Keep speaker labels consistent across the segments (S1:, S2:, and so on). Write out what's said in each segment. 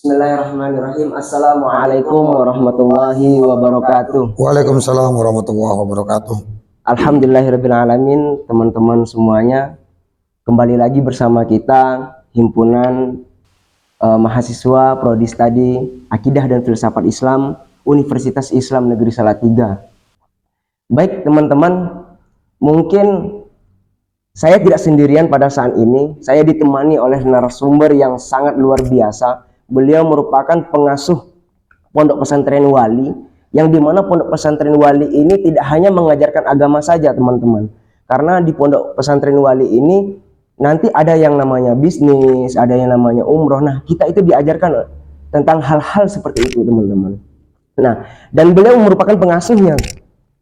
S1: Bismillahirrahmanirrahim. Assalamualaikum warahmatullahi wabarakatuh.
S2: Waalaikumsalam warahmatullahi wabarakatuh.
S1: Alhamdulillahirrabbilalamin. Teman-teman semuanya, kembali lagi bersama kita himpunan mahasiswa Prodi Studi Akidah dan Filsafat Islam Universitas Islam Negeri Salatiga. Baik teman-teman, mungkin saya tidak sendirian pada saat ini. Saya ditemani oleh narasumber yang sangat luar biasa. Beliau merupakan pengasuh Pondok Pesantren Wali, yang dimana Pondok Pesantren Wali ini tidak hanya mengajarkan agama saja teman-teman. Karena di Pondok Pesantren Wali ini nanti ada yang namanya bisnis, ada yang namanya umroh. Nah, kita itu diajarkan tentang hal-hal seperti itu teman-teman. Nah, dan beliau merupakan pengasuhnya.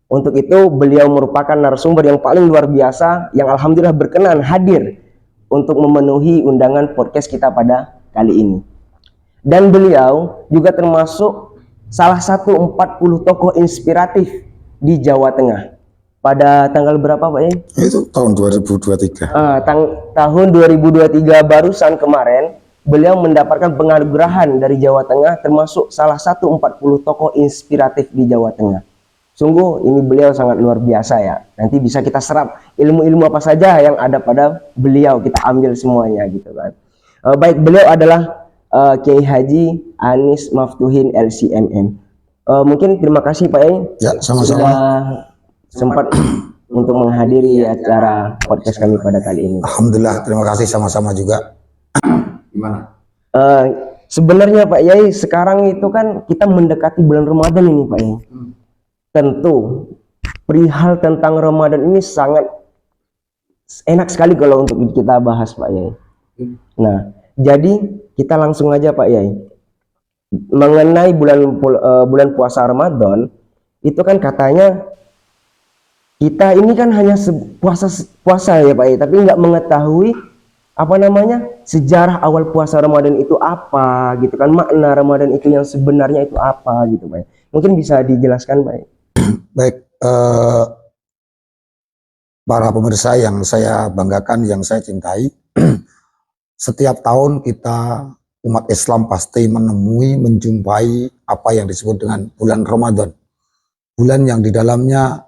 S1: Untuk itu beliau merupakan narasumber yang paling luar biasa, yang alhamdulillah berkenan hadir untuk memenuhi undangan podcast kita pada kali ini. Dan beliau juga termasuk salah satu 40 tokoh inspiratif di Jawa Tengah. Pada tanggal berapa Pak ya?
S2: Itu tahun 2023.
S1: Tahun 2023 barusan kemarin, beliau mendapatkan penganugerahan dari Jawa Tengah, termasuk salah satu 40 tokoh inspiratif di Jawa Tengah. Sungguh ini beliau sangat luar biasa ya. Nanti bisa kita serap ilmu-ilmu apa saja yang ada pada beliau, kita ambil semuanya gitu kan. Baik, beliau adalah Kiai Haji Anies Maftuhin LCMM. Mungkin terima kasih Pak Yai.
S2: Ya, sama-sama.
S1: Sudah sempat untuk menghadiri acara podcast kami pada kali ini.
S2: Alhamdulillah, terima kasih sama-sama juga. Gimana?
S1: Sebenarnya Pak Yai, sekarang itu kan kita mendekati bulan Ramadan ini Pak Yai. Tentu perihal tentang Ramadan ini sangat enak sekali kalau untuk kita bahas Pak Yai. Nah, jadi kita langsung aja Pak Yai, mengenai bulan puasa Ramadan itu kan katanya kita ini kan hanya puasa ya Pak Yai, tapi nggak mengetahui apa namanya sejarah awal puasa Ramadan itu apa gitu kan, makna Ramadan itu yang sebenarnya itu apa gitu Pak Yai. Mungkin bisa dijelaskan Pak Yai.
S2: Baik, para pemirsa yang saya banggakan, yang saya cintai, setiap tahun kita umat Islam pasti menjumpai apa yang disebut dengan bulan Ramadan. Bulan yang di dalamnya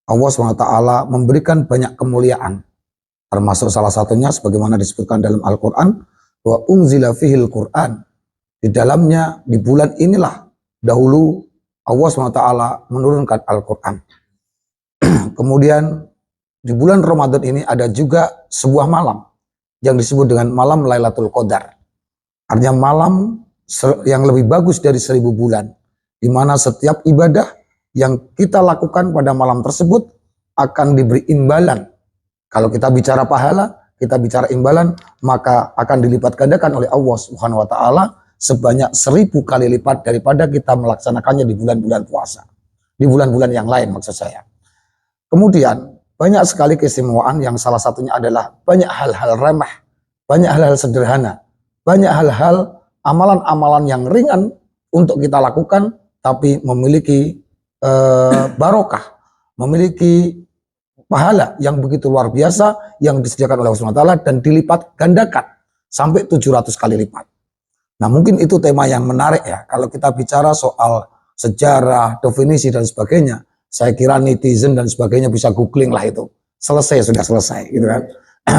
S2: Allah SWT memberikan banyak kemuliaan. Termasuk salah satunya sebagaimana disebutkan dalam Al-Quran, wa unzila fihil Quran. Di dalamnya, di bulan inilah dahulu Allah SWT menurunkan Al-Quran. Kemudian di bulan Ramadan ini ada juga sebuah malam yang disebut dengan malam Lailatul Qadar. Artinya malam yang lebih bagus dari 1000 bulan. Di mana setiap ibadah yang kita lakukan pada malam tersebut akan diberi imbalan. Kalau kita bicara pahala, kita bicara imbalan, maka akan dilipat gandakan oleh Allah Subhanahu wa taala sebanyak 1000 kali lipat daripada kita melaksanakannya di bulan-bulan puasa. Di bulan-bulan yang lain maksud saya. Kemudian banyak sekali keistimewaan yang salah satunya adalah banyak hal-hal remeh, banyak hal-hal sederhana, banyak hal-hal amalan-amalan yang ringan untuk kita lakukan tapi memiliki barokah, memiliki pahala yang begitu luar biasa yang disediakan oleh Allah SWT dan dilipat gandakan sampai 700 kali lipat. Nah, mungkin itu tema yang menarik ya. Kalau kita bicara soal sejarah, definisi dan sebagainya, saya kira netizen dan sebagainya bisa googling lah itu. Selesai, sudah selesai gitu kan.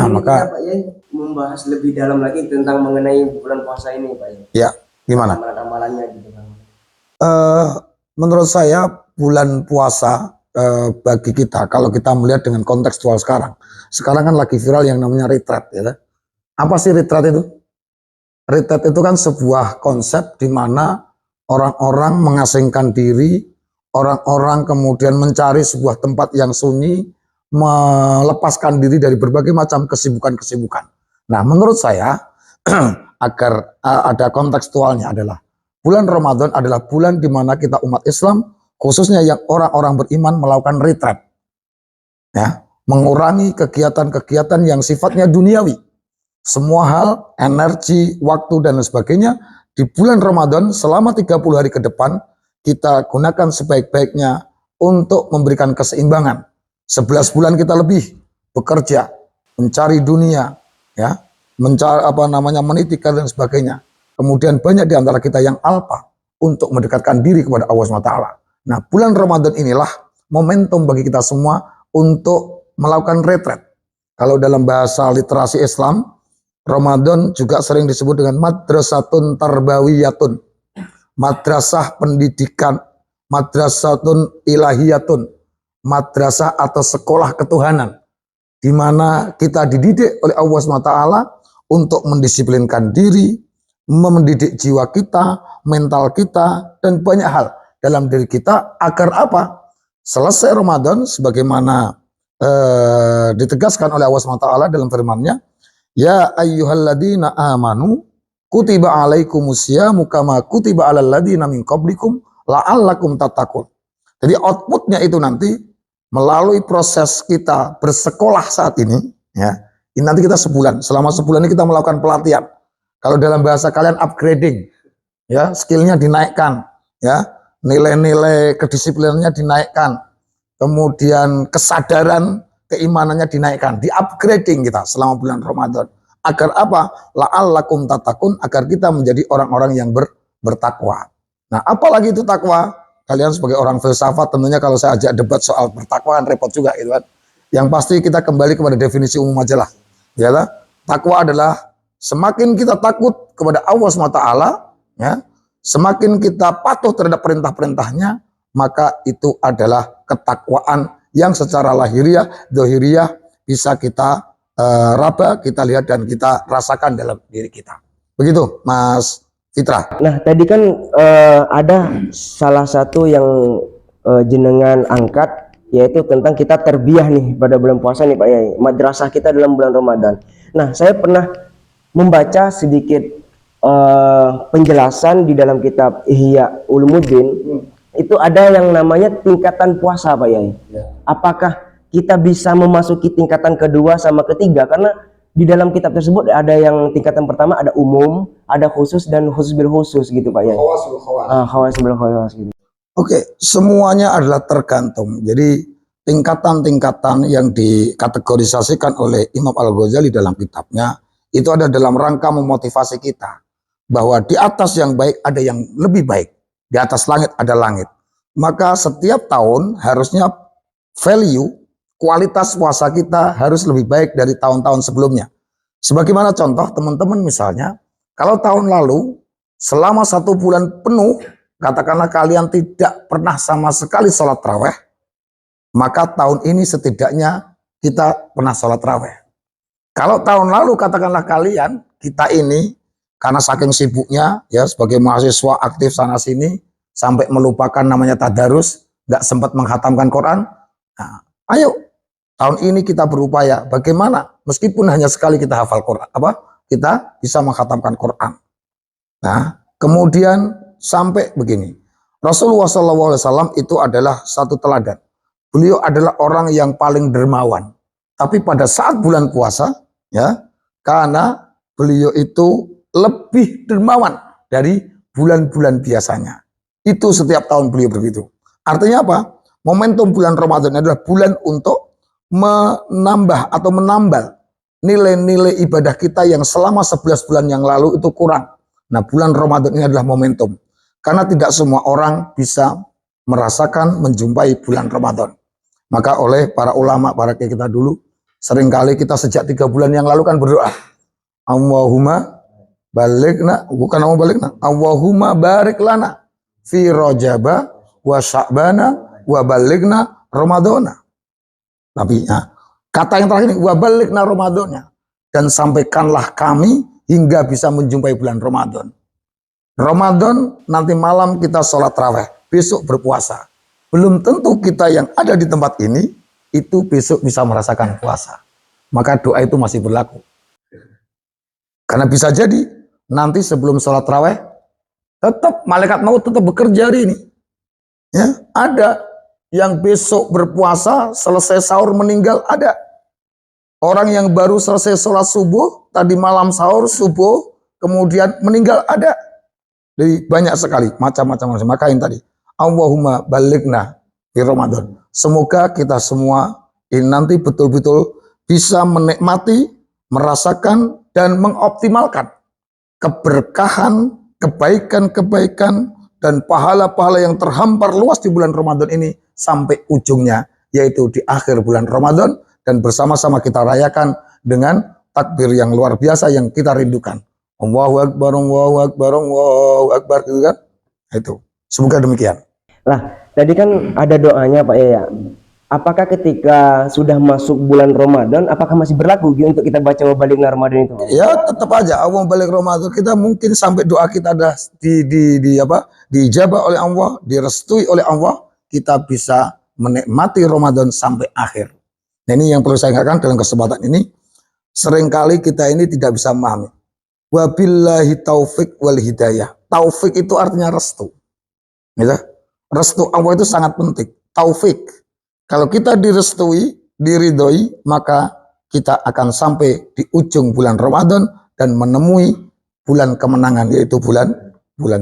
S2: Maka
S1: Pak Yai membahas lebih dalam lagi tentang mengenai bulan puasa ini Pak Yai.
S2: Ya, gimana?
S1: Amalan-amalannya gitu kan.
S2: Menurut saya bulan puasa bagi kita, kalau kita melihat dengan kontekstual sekarang kan lagi viral yang namanya retreat ya. Apa sih retreat itu? Retreat itu kan sebuah konsep di mana orang-orang mengasingkan diri, orang-orang kemudian mencari sebuah tempat yang sunyi, melepaskan diri dari berbagai macam kesibukan-kesibukan. Nah, menurut saya agar ada kontekstualnya adalah bulan Ramadan adalah bulan di mana kita umat Islam, khususnya yang orang-orang beriman melakukan retreat. Ya, mengurangi kegiatan-kegiatan yang sifatnya duniawi. Semua hal, energi, waktu dan sebagainya di bulan Ramadan selama 30 hari ke depan kita gunakan sebaik-baiknya untuk memberikan keseimbangan. 11 bulan kita lebih bekerja, mencari dunia, ya, mencari meniti karir dan sebagainya. Kemudian banyak di antara kita yang alpa untuk mendekatkan diri kepada Allah SWT. Nah, bulan Ramadan inilah momentum bagi kita semua untuk melakukan retret. Kalau dalam bahasa literasi Islam, Ramadan juga sering disebut dengan madrasatun tarbawiyatun, madrasah pendidikan, madrasatun ilahiyatun, madrasah atau sekolah ketuhanan, di mana kita dididik oleh Allah SWT untuk mendisiplinkan diri, mendidik jiwa kita, mental kita, dan banyak hal dalam diri kita agar apa? Selesai Ramadan sebagaimana ditegaskan oleh Allah SWT dalam firman-Nya, ya ayyuhalladzina amanu kutiba alaikumusyamu kama kutiba alal ladzina min qablikum la'allakum tattaqun. Jadi outputnya itu nanti melalui proses kita bersekolah saat ini, ya. Ini nanti kita sebulan, selama sebulan ini kita melakukan pelatihan. Kalau dalam bahasa kalian upgrading, ya, skillnya dinaikkan, ya, nilai-nilai kedisiplinannya dinaikkan, kemudian kesadaran keimanannya dinaikkan, di upgrading kita selama bulan Ramadan. Agar apa? La'allakum tattaqun, agar kita menjadi orang-orang yang bertakwa. Nah, apalagi itu takwa? Kalian sebagai orang filsafat tentunya kalau saya ajak debat soal bertakwa kan repot juga gitu kan. Yang pasti kita kembali kepada definisi umum aja lah. Yalah, takwa adalah semakin kita takut kepada Allah SWT, ya, semakin kita patuh terhadap perintah-perintahnya, maka itu adalah ketakwaan yang secara lahiriah, dohiriah bisa kita raba, kita lihat dan kita rasakan dalam diri kita. Begitu, Mas Fitra.
S1: Nah, tadi kan ada salah satu yang jenengan angkat, yaitu tentang kita terbiah nih pada bulan puasa nih Pak Yai, madrasah kita dalam bulan Ramadan. Nah, saya pernah membaca sedikit penjelasan di dalam kitab Ihya Ulumuddin. Itu ada yang namanya tingkatan puasa Pak Yai. Apakah kita bisa memasuki tingkatan kedua sama ketiga? Karena di dalam kitab tersebut ada yang tingkatan pertama ada umum, ada khusus dan khusus bil khusus gitu Pak Yai. Khawas bil khawas gitu.
S2: Oke, semuanya adalah tergantung. Jadi tingkatan-tingkatan yang dikategorisasikan oleh Imam Al-Ghazali dalam kitabnya itu ada dalam rangka memotivasi kita bahwa di atas yang baik ada yang lebih baik, di atas langit ada langit. Maka setiap tahun harusnya value kualitas puasa kita harus lebih baik dari tahun-tahun sebelumnya. Sebagaimana contoh teman-teman misalnya, kalau tahun lalu selama 1 bulan penuh, katakanlah kalian tidak pernah sama sekali sholat raweh, maka tahun ini setidaknya kita pernah sholat raweh. Kalau tahun lalu katakanlah kalian, kita ini karena saking sibuknya ya sebagai mahasiswa aktif sana sini sampai melupakan namanya tadarus, nggak sempat menghatamkan Quran. Nah, ayo tahun ini kita berupaya bagaimana meskipun hanya sekali kita hafal Quran, kita bisa menghatamkan Quran. Nah, kemudian sampai begini, Rasulullah SAW itu adalah satu teladan. Beliau adalah orang yang paling dermawan. Tapi pada saat bulan puasa, ya, karena beliau itu lebih dermawan dari bulan-bulan biasanya. Itu setiap tahun beliau begitu. Artinya apa? Momentum bulan Ramadan adalah bulan untuk menambah atau menambal nilai-nilai ibadah kita yang selama 11 bulan yang lalu itu kurang. Nah, bulan Ramadan ini adalah momentum. Karena tidak semua orang bisa merasakan menjumpai bulan Ramadan. Maka oleh para ulama, para kiai kita dulu, seringkali kita sejak 3 bulan yang lalu kan berdoa. Allahumma balikna, bukan Allahumma balikna, Allahumma barik lana fi Rajaba wa Sya'bana wa balikna Ramadana. Tapi ya, kata yang terakhir ini, wa balikna Ramadana, dan sampaikanlah kami hingga bisa menjumpai bulan Ramadan. Ramadan nanti malam kita sholat raweh, besok berpuasa. Belum tentu kita yang ada di tempat ini itu besok bisa merasakan puasa. Maka doa itu masih berlaku. Karena bisa jadi nanti sebelum sholat raweh tetap malaikat maut tetap bekerja hari ini. Ya, ada yang besok berpuasa selesai sahur meninggal, ada. Orang yang baru selesai sholat subuh tadi malam sahur subuh kemudian meninggal, ada. Jadi banyak sekali macam-macam. Maka yang tadi Allahumma balikna di Ramadan. Semoga kita semua ini nanti betul-betul bisa menikmati, merasakan dan mengoptimalkan keberkahan, kebaikan-kebaikan, dan pahala-pahala yang terhampar luas di bulan Ramadan ini sampai ujungnya, yaitu di akhir bulan Ramadan, dan bersama-sama kita rayakan dengan takbir yang luar biasa yang kita rindukan. Allahu Akbar, Allahu Akbar, Allahu Akbar, gitu kan? Itu. Semoga demikian.
S1: Lah, tadi kan ada doanya Pak ya. Apakah ketika sudah masuk bulan Ramadan, apakah masih berlaku untuk kita baca balik Ramadan itu?
S2: Ya tetap aja awal balik Ramadan kita mungkin sampai doa kita ada diijabah oleh Allah, direstui oleh Allah, kita bisa menikmati Ramadan sampai akhir. Nah, ini yang perlu saya ingatkan dalam kesempatan ini. Seringkali kita ini tidak bisa memahami. Wabillahi taufik wal hidayah. Taufik itu artinya restu. Gitu? Restu Allah itu sangat penting. Taufik. Kalau kita direstui, diridhoi, maka kita akan sampai di ujung bulan Ramadan dan menemui bulan kemenangan, yaitu bulan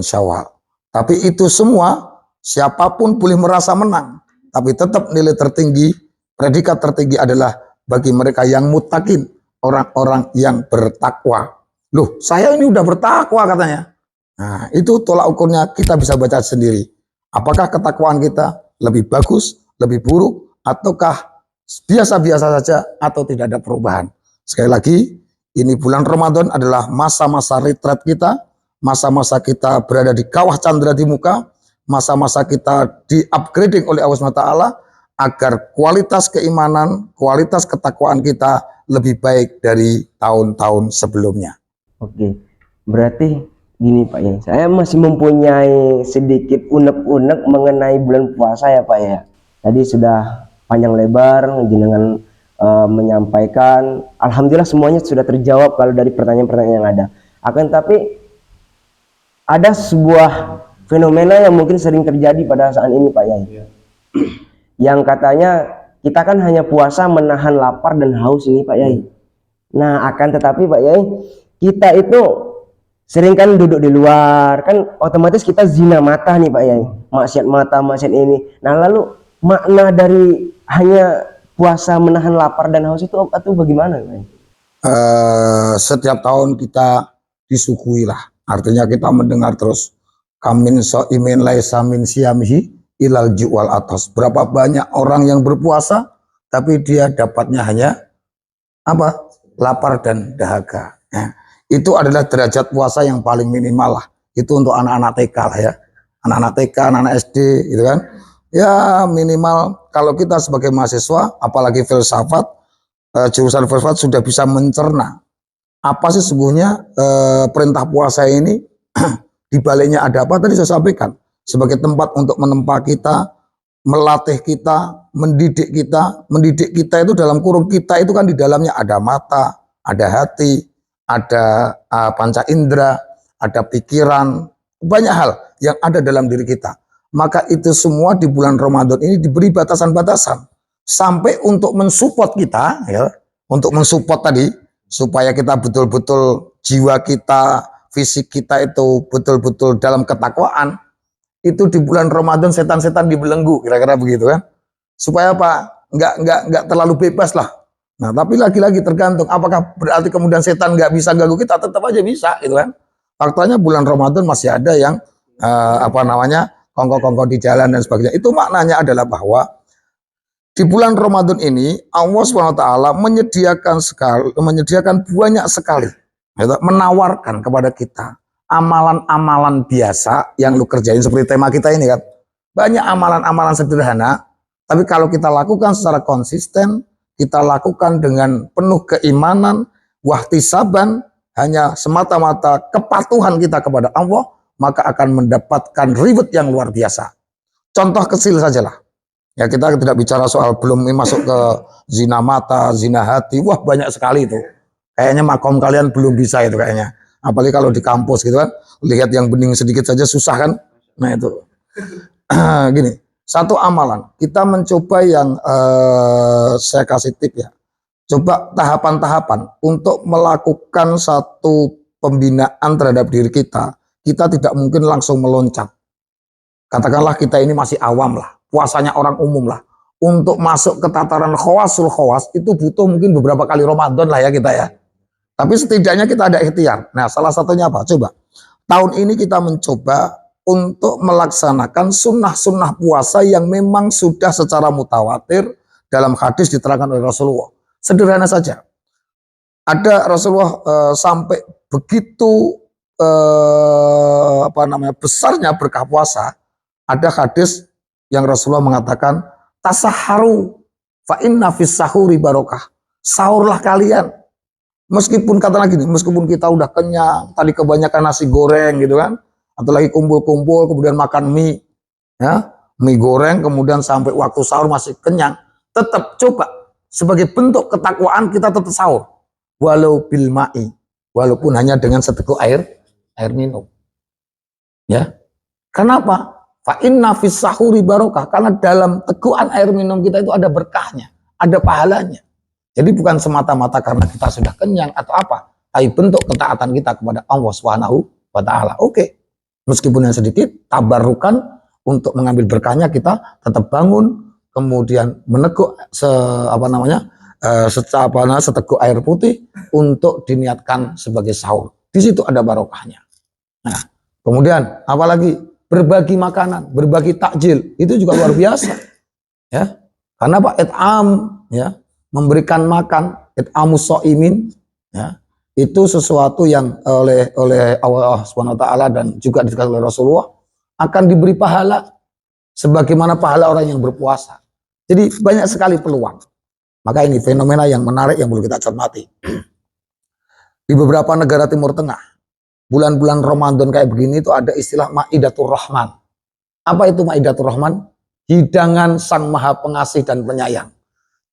S2: Syawal. Tapi itu semua, siapapun boleh merasa menang. Tapi tetap nilai tertinggi, predikat tertinggi adalah bagi mereka yang muttaqin, orang-orang yang bertakwa. Loh, saya ini udah bertakwa katanya. Nah, itu tolak ukurnya kita bisa baca sendiri. Apakah ketakwaan kita lebih bagus, lebih buruk, ataukah biasa-biasa saja, atau tidak ada perubahan. Sekali lagi, ini bulan Ramadan adalah masa-masa retret kita, masa-masa kita berada di kawah candra di muka, masa-masa kita di-upgrading oleh Allah SWT, agar kualitas keimanan, kualitas ketakwaan kita lebih baik dari tahun-tahun sebelumnya.
S1: Oke, berarti gini Pak ya, saya masih mempunyai sedikit unek-unek mengenai bulan puasa ya Pak ya. Tadi sudah panjang lebar jenengan menyampaikan, alhamdulillah semuanya sudah terjawab kalau dari pertanyaan-pertanyaan yang ada. Akan tapi ada sebuah fenomena yang mungkin sering terjadi pada saat ini Pak Yai. Yang katanya kita kan hanya puasa menahan lapar dan haus ini Pak Yai. Nah, akan tetapi Pak Yai, kita itu sering kan duduk di luar, kan otomatis kita zina mata nih Pak Yai, maksiat mata, maksiat ini. Nah, lalu makna dari hanya puasa menahan lapar dan haus itu bagaimana Pak Yai?
S2: Setiap tahun kita disuguhi lah, artinya kita mendengar terus kamin so'imin laisa min siyamihi ilal ju'wal atas. Berapa banyak orang yang berpuasa tapi dia dapatnya hanya apa? Lapar dan dahaga. Ya. Itu adalah derajat puasa yang paling minimal lah. Itu untuk anak-anak TK lah ya. Anak-anak TK, anak-anak SD gitu kan. Ya minimal kalau kita sebagai mahasiswa, apalagi filsafat, jurusan filsafat sudah bisa mencerna apa sih sesungguhnya perintah puasa ini, dibaliknya ada apa, tadi saya sampaikan. Sebagai tempat untuk menempa kita, melatih kita, mendidik kita. Mendidik kita itu dalam kurung kita itu kan di dalamnya ada mata, ada hati, ada panca indera, ada pikiran, banyak hal yang ada dalam diri kita. Maka itu semua di bulan Ramadan ini diberi batasan-batasan. Sampai untuk mensupport kita, ya, untuk mensupport tadi, supaya kita betul-betul jiwa kita, fisik kita itu betul-betul dalam ketakwaan. Itu di bulan Ramadan setan-setan dibelenggu, kira-kira begitu kan. Supaya apa? Nggak terlalu bebas lah. Nah, tapi lagi-lagi tergantung. Apakah berarti kemudian setan nggak bisa ganggu kita? Tetap aja bisa, gitu kan. Faktanya bulan Ramadan masih ada yang kongko-kongko di jalan dan sebagainya. Itu maknanya adalah bahwa di bulan Ramadan ini Allah SWT menyediakan banyak sekali, menawarkan kepada kita amalan-amalan biasa yang lu kerjain seperti tema kita ini kan. Banyak amalan-amalan sederhana, tapi kalau kita lakukan secara konsisten, kita lakukan dengan penuh keimanan, wahtisaban, hanya semata-mata kepatuhan kita kepada Allah, maka akan mendapatkan reward yang luar biasa. Contoh kecil sajalah. Ya, kita tidak bicara soal belum masuk ke zina mata, zina hati. Wah, banyak sekali itu. Kayaknya makom kalian belum bisa itu kayaknya. Apalagi kalau di kampus gitu kan. Lihat yang bening sedikit saja susah kan. Nah itu. Gini, satu amalan. Kita mencoba yang saya kasih tip ya. Coba tahapan-tahapan untuk melakukan satu pembinaan terhadap diri kita. Kita tidak mungkin langsung meloncat. Katakanlah kita ini masih awam lah. Puasanya orang umum lah. Untuk masuk ke tataran khawasul khawas itu butuh mungkin beberapa kali Ramadan lah ya kita ya. Tapi setidaknya kita ada ikhtiar. Nah, salah satunya apa? Coba. Tahun ini kita mencoba untuk melaksanakan sunnah-sunnah puasa yang memang sudah secara mutawatir dalam hadis diterangkan oleh Rasulullah. Sederhana saja. Ada Rasulullah sampai begitu besarnya berkah puasa. Ada hadis yang Rasulullah mengatakan, tasaharu fa inna fis sahuri barokah. Sahurlah kalian. Meskipun kata lagi nih, meskipun kita udah kenyang, tadi kebanyakan nasi goreng gitu kan, atau lagi kumpul-kumpul kemudian makan mie, ya, mie goreng kemudian sampai waktu sahur masih kenyang, tetap coba sebagai bentuk ketakwaan kita tetap sahur, walau bil ma'i, walaupun hanya dengan seteguk air minum, ya. Kenapa? Fa inna fis sahuri barokah, karena dalam tegukan air minum kita itu ada berkahnya, ada pahalanya. Jadi bukan semata-mata karena kita sudah kenyang atau apa, tapi bentuk ketaatan kita kepada Allah Subhanahu wa taala. Oke. Meskipun yang sedikit, tabarukan untuk mengambil berkahnya kita tetap bangun, kemudian meneguk seteguk air putih untuk diniatkan sebagai sahur. Di situ ada barokahnya. Nah, kemudian apalagi berbagi makanan, berbagi takjil, itu juga luar biasa. Ya. Karena Pak It'am, ya, memberikan makan, it'amus shaimin, ya, itu sesuatu yang oleh Allah Subhanahu wa taala dan juga dikatakan oleh Rasulullah akan diberi pahala sebagaimana pahala orang yang berpuasa. Jadi banyak sekali peluang. Maka ini fenomena yang menarik yang perlu kita cermati. Di beberapa negara Timur Tengah, bulan-bulan Ramadan kayak begini itu ada istilah Maidatur Rahman. Apa itu Maidatur Rahman? Hidangan Sang Maha Pengasih dan Penyayang.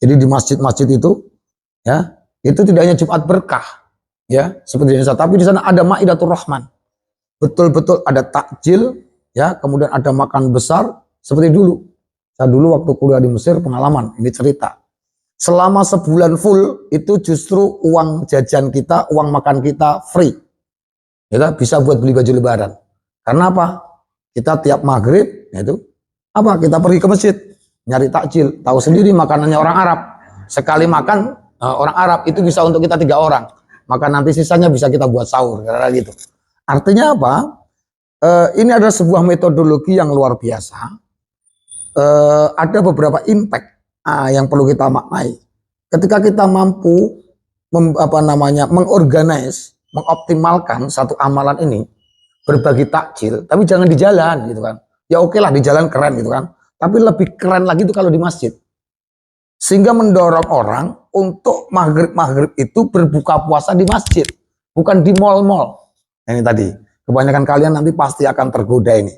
S2: Jadi di masjid-masjid itu, ya, itu tidak hanya Jumat berkah, ya, seperti ini, tapi di sana ada Maidatur Rahman. Betul-betul ada takjil, ya, kemudian ada makan besar seperti dulu. Saya dulu waktu kuliah di Mesir pengalaman, ini cerita. Selama sebulan full itu justru uang jajan kita, uang makan kita free. Kita bisa buat beli baju lebaran. Karena apa? Kita tiap maghrib, itu apa? Kita pergi ke masjid. Nyari takjil, tahu sendiri makanannya orang Arab. Sekali makan orang Arab itu bisa untuk kita 3 orang. Maka nanti sisanya bisa kita buat sahur, karena gitu. Artinya apa? Ini adalah sebuah metodologi yang luar biasa. Ada beberapa impact yang perlu kita maknai. Ketika kita mampu mengorganize, mengoptimalkan satu amalan ini, berbagi takjil, tapi jangan di jalan gitu kan. Ya oke lah di jalan keren gitu kan. Tapi lebih keren lagi itu kalau di masjid. Sehingga mendorong orang untuk maghrib itu berbuka puasa di masjid. Bukan di mal-mal. Ini tadi. Kebanyakan kalian nanti pasti akan tergoda ini.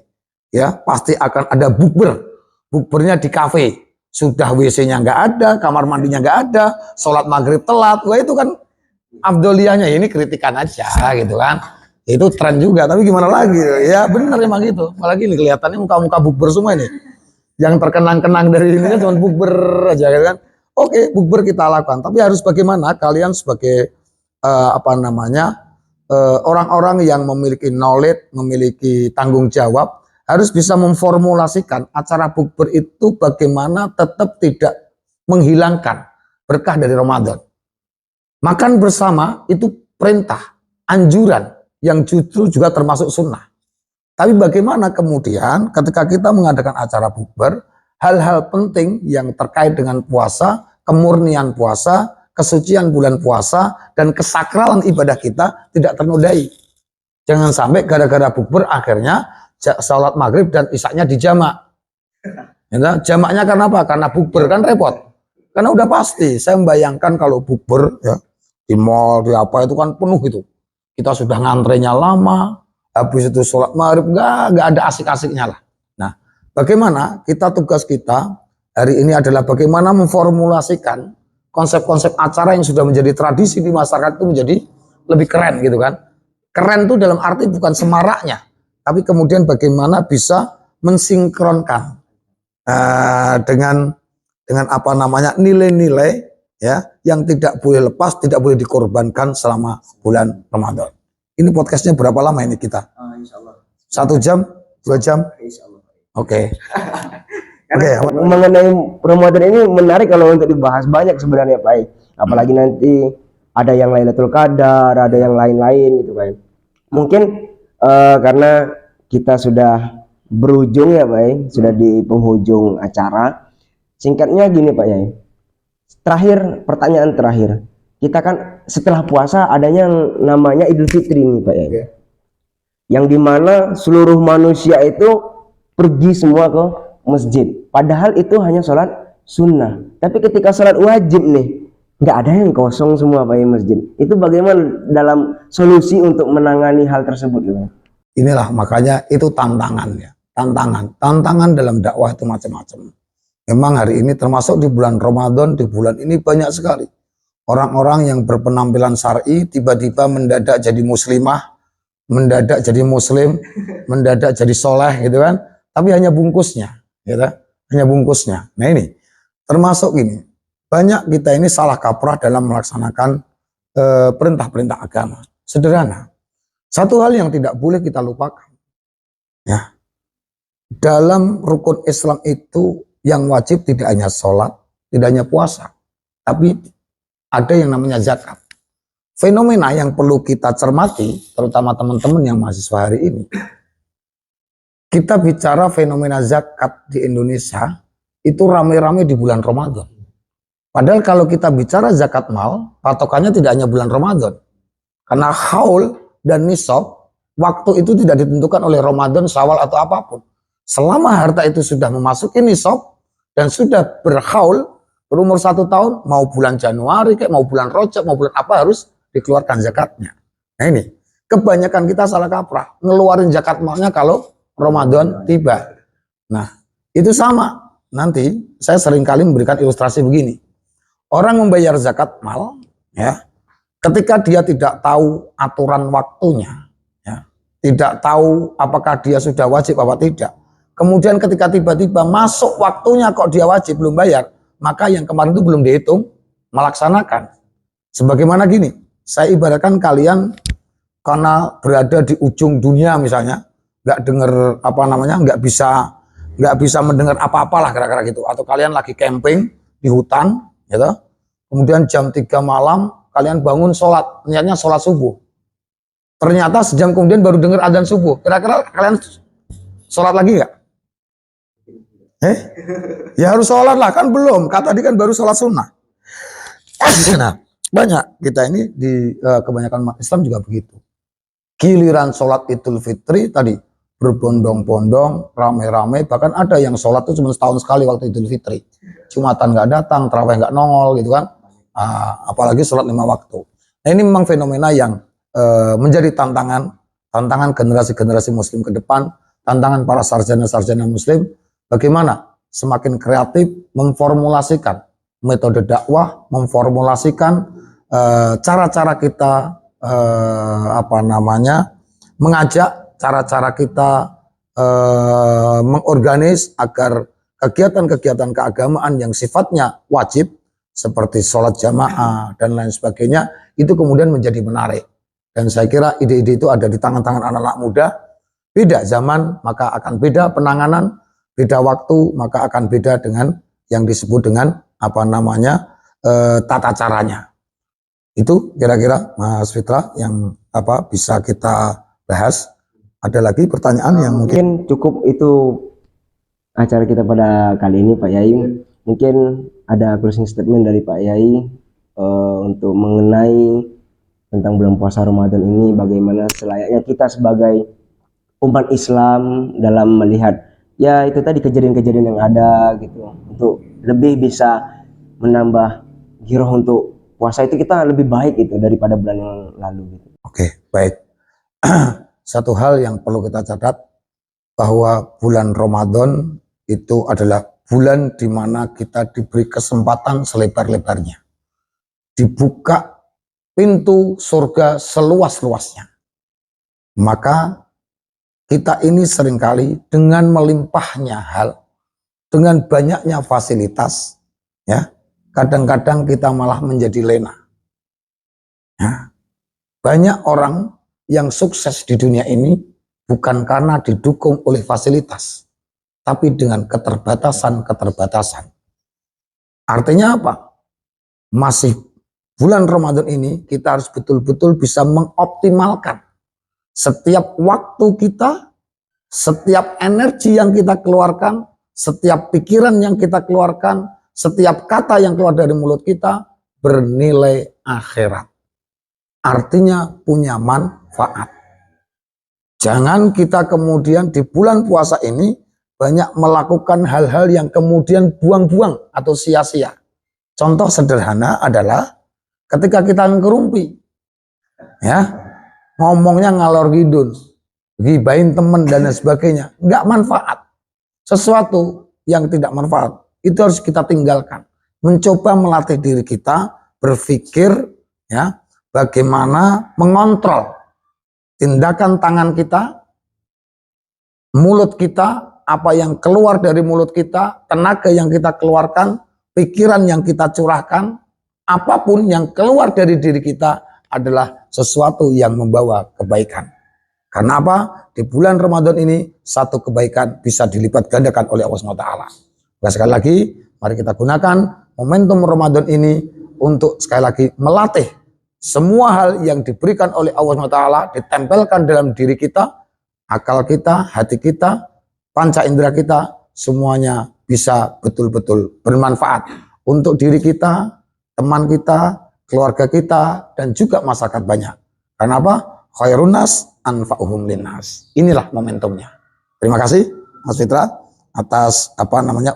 S2: Ya, pasti akan ada bukber. Bukbernya di kafe. Sudah WC-nya nggak ada, kamar mandinya nggak ada, sholat maghrib telat. Wah itu kan afdoliyahnya. Ini kritikan aja gitu kan. Itu tren juga, tapi gimana lagi? Ya benar emang gitu. Apalagi ini kelihatannya muka-muka bukber semua ini. Yang terkenang-kenang dari ini kan cuma bukber aja kan. Oke, bukber kita lakukan, tapi harus bagaimana kalian sebagai orang-orang yang memiliki knowledge, memiliki tanggung jawab, harus bisa memformulasikan acara bukber itu bagaimana tetap tidak menghilangkan berkah dari Ramadan. Makan bersama itu perintah, anjuran yang justru juga termasuk sunnah. Tapi bagaimana kemudian ketika kita mengadakan acara bukber, hal-hal penting yang terkait dengan puasa, kemurnian puasa, kesucian bulan puasa, dan kesakralan ibadah kita tidak ternodai. Jangan sampai gara-gara bukber akhirnya sholat maghrib dan isaknya dijamak. Ya, jamaknya karena apa? Karena bukber kan repot. Karena udah pasti, saya membayangkan kalau bukber ya, di mall, di apa itu kan penuh gitu. Kita sudah ngantrenya lama, habis itu sholat maghrib nggak ada asik-asiknya lah. Nah, bagaimana tugas kita hari ini adalah bagaimana memformulasikan konsep-konsep acara yang sudah menjadi tradisi di masyarakat itu menjadi lebih keren gitu kan. Keren itu dalam arti bukan semaraknya, tapi kemudian bagaimana bisa mensinkronkan dengan nilai-nilai ya yang tidak boleh lepas, tidak boleh dikorbankan selama bulan Ramadan. Ini podcastnya berapa lama ini kita?
S1: Insyaallah.
S2: 1 jam, 2 jam?
S1: Insyaallah.
S2: Oke.
S1: Mengenai Ramadan ini menarik kalau untuk dibahas banyak sebenarnya Pak. Apalagi nanti ada yang Lailatul Qadar, ada yang lain-lain gitu kan. Mungkin karena kita sudah berujung ya Pak Yai, sudah di penghujung acara. Singkatnya gini Pak Yai, terakhir, pertanyaan terakhir, kita kan setelah puasa adanya yang namanya Idul Fitri nih Pak Yai, yang dimana seluruh manusia itu pergi semua ke masjid, padahal itu hanya sholat sunnah. Tapi ketika sholat wajib nih, nggak ada yang kosong semua Pak Yai masjid. Itu bagaimana dalam solusi untuk menangani hal tersebut gitu?
S2: Inilah makanya itu tantangannya. Tantangan dalam dakwah itu macam-macam. Memang hari ini termasuk di bulan Ramadan, di bulan ini banyak sekali orang-orang yang berpenampilan syar'i tiba-tiba mendadak jadi muslimah, mendadak jadi muslim, mendadak jadi soleh gitu kan. Tapi hanya bungkusnya, gitu. Hanya bungkusnya. Nah ini termasuk ini. Banyak kita ini salah kaprah dalam melaksanakan perintah-perintah agama. Sederhana. Satu hal yang tidak boleh kita lupakan. Ya. Dalam rukun Islam itu yang wajib tidak hanya sholat, tidak hanya puasa, tapi ada yang namanya zakat. Fenomena yang perlu kita cermati, terutama teman-teman yang mahasiswa hari ini. Kita bicara fenomena zakat di Indonesia, itu rame-rame di bulan Ramadan. Padahal kalau kita bicara zakat mal, patokannya tidak hanya bulan Ramadan. Karena haul dan nisab, waktu itu tidak ditentukan oleh Ramadan, Syawal atau apapun. Selama harta itu sudah memasuki nisab dan sudah berhaul, berumur 1 tahun, mau bulan Januari, kayak mau bulan Rajab, mau bulan apa, harus dikeluarkan zakatnya. Nah ini, kebanyakan kita salah kaprah, ngeluarin zakat malnya kalau Ramadan tiba. Nah, itu sama. Nanti saya seringkali memberikan ilustrasi begini. Orang membayar zakat mal, ya, ketika dia tidak tahu aturan waktunya, ya, tidak tahu apakah dia sudah wajib apa tidak. Kemudian ketika tiba-tiba masuk waktunya kok dia wajib belum bayar, maka yang kemarin itu belum dihitung melaksanakan. Sebagaimana gini, saya ibaratkan kalian karena berada di ujung dunia misalnya, nggak dengar apa namanya, nggak bisa mendengar apa-apalah kira-kira gitu. Atau kalian lagi camping di hutan, gitu. Kemudian jam 3 malam kalian bangun sholat, niatnya sholat subuh. Ternyata sejam kemudian baru dengar adzan subuh. Kira-kira kalian sholat lagi nggak? Ya harus sholat lah, kan belum. Kata tadi kan baru sholat sunnah. Nah, banyak kita ini di kebanyakan umat Islam juga begitu. Giliran sholat Idul Fitri tadi berbondong-bondong, rame-rame, bahkan ada yang sholat itu cuma setahun sekali waktu Idul Fitri. Jumatan nggak datang, tarawih nggak nongol gitu kan. Apalagi sholat 5 waktu. Nah ini memang fenomena yang menjadi tantangan generasi-generasi Muslim ke depan, tantangan para sarjana-sarjana Muslim. Bagaimana semakin kreatif memformulasikan metode dakwah, memformulasikan cara-cara kita mengajak, cara-cara kita mengorganis agar kegiatan-kegiatan keagamaan yang sifatnya wajib seperti sholat jamaah dan lain sebagainya itu kemudian menjadi menarik. Dan saya kira ide-ide itu ada di tangan-tangan anak-anak muda. Beda zaman maka akan beda penanganan, beda waktu maka akan beda dengan yang disebut dengan tata caranya. Itu kira-kira Mas Fitra yang bisa kita bahas. Ada lagi pertanyaan yang
S1: mungkin cukup itu acara kita pada kali ini Pak Yai. Mungkin ada closing statement dari Pak Yai untuk mengenai tentang bulan puasa Ramadan ini, bagaimana selayaknya kita sebagai umat Islam dalam melihat ya itu tadi kejadian-kejadian yang ada gitu, untuk lebih bisa menambah giroh untuk puasa itu kita lebih baik itu daripada bulan yang lalu gitu.
S2: Oke, baik. Satu hal yang perlu kita catat bahwa bulan Ramadan itu adalah bulan di mana kita diberi kesempatan selebar-lebarnya. Dibuka pintu surga seluas-luasnya. Maka kita ini seringkali dengan melimpahnya hal, dengan banyaknya fasilitas, ya, kadang-kadang kita malah menjadi lena. Ya. Banyak orang yang sukses di dunia ini bukan karena didukung oleh fasilitas, tapi dengan keterbatasan-keterbatasan. Artinya apa? Masih bulan Ramadan ini kita harus betul-betul bisa mengoptimalkan setiap waktu kita, setiap energi yang kita keluarkan, setiap pikiran yang kita keluarkan, setiap kata yang keluar dari mulut kita bernilai akhirat. Artinya punya manfaat. Jangan kita kemudian di bulan puasa ini banyak melakukan hal-hal yang kemudian buang-buang atau sia-sia. Contoh sederhana adalah ketika kita ngerumpi, ya, ngomongnya ngalor ngidul, gibahin teman dan lain sebagainya, nggak manfaat. Sesuatu yang tidak manfaat itu harus kita tinggalkan. Mencoba melatih diri kita berpikir, ya, bagaimana mengontrol tindakan tangan kita, mulut kita, apa yang keluar dari mulut kita, tenaga yang kita keluarkan, pikiran yang kita curahkan, apapun yang keluar dari diri kita adalah sesuatu yang membawa kebaikan. Karena apa? Di bulan Ramadan ini satu kebaikan bisa dilipat gandakan oleh Allah SWT. Nah, sekali lagi, mari kita gunakan momentum Ramadan ini untuk sekali lagi melatih semua hal yang diberikan oleh Allah SWT, ditempelkan dalam diri kita, akal kita, hati kita, panca indera kita, semuanya bisa betul-betul bermanfaat untuk diri kita, teman kita, keluarga kita, dan juga masyarakat banyak. Karena apa? Khairun nas anfa'uhum linnas. Inilah momentumnya. Terima kasih Mas Fitra atas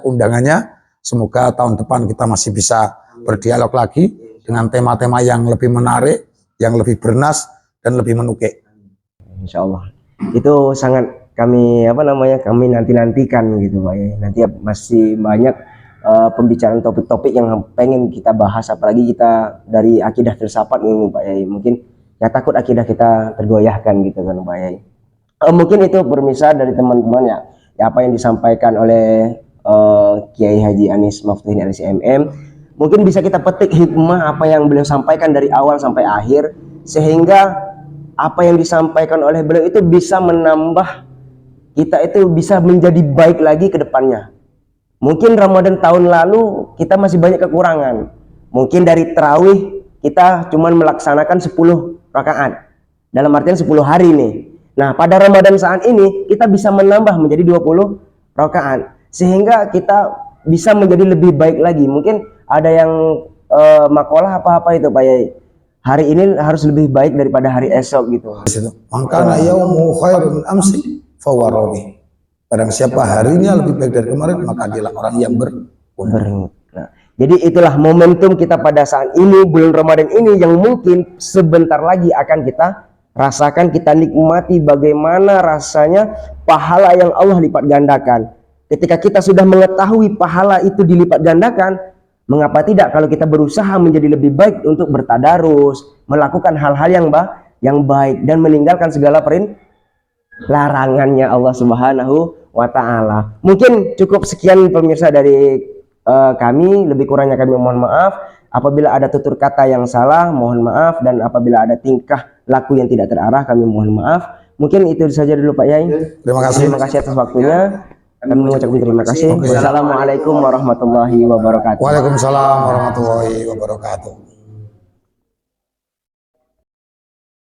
S2: undangannya. Semoga tahun depan kita masih bisa berdialog lagi dengan tema-tema yang lebih menarik, yang lebih bernas dan lebih menukik.
S1: Insya Allah. Itu sangat kami kami nanti-nantikan gitu Pak ya. Nanti masih banyak pembicaraan topik-topik yang pengen kita bahas, apalagi kita dari akidah filsafat ini Pak ya. Mungkin ya takut akidah kita tergoyahkan gitu kan Pak ya. Mungkin itu permisal dari teman-teman ya apa yang disampaikan oleh Kiai Haji Anis Maftuhin LCMM. Mungkin bisa kita petik hikmah apa yang beliau sampaikan dari awal sampai akhir, sehingga apa yang disampaikan oleh beliau itu bisa menambah kita itu bisa menjadi baik lagi ke depannya. Mungkin Ramadan tahun lalu kita masih banyak kekurangan. Mungkin dari tarawih kita cuma melaksanakan 10 rakaat. Dalam artian 10 hari nih. Nah, pada Ramadan saat ini kita bisa menambah menjadi 20 rakaat. Sehingga kita bisa menjadi lebih baik lagi. Mungkin ada yang makalah apa-apa itu Pak Yai. Hari ini harus lebih baik daripada hari esok gitu.
S2: Maka yaumu khairun min amsi fawarobi. Barang siapa harinya lebih baik dari kemarin, maka dialah orang yang beruntung.
S1: Nah, jadi itulah momentum kita pada saat ini, bulan Ramadan ini, yang mungkin sebentar lagi akan kita rasakan, kita nikmati bagaimana rasanya pahala yang Allah lipat gandakan. Ketika kita sudah mengetahui pahala itu dilipat gandakan, mengapa tidak kalau kita berusaha menjadi lebih baik untuk bertadarus, melakukan hal-hal yang baik dan meninggalkan segala larangannya Allah Subhanahu wa Ta'ala. Mungkin cukup sekian pemirsa dari kami. Lebih kurangnya kami mohon maaf. Apabila ada tutur kata yang salah, mohon maaf. Dan apabila ada tingkah laku yang tidak terarah, kami mohon maaf. Mungkin itu saja dulu Pak Yai.
S2: Terima kasih.
S1: Terima kasih atas waktunya. Kami mengucapkan terima kasih. Wassalamualaikum warahmatullahi wabarakatuh.
S2: Waalaikumsalam warahmatullahi wabarakatuh.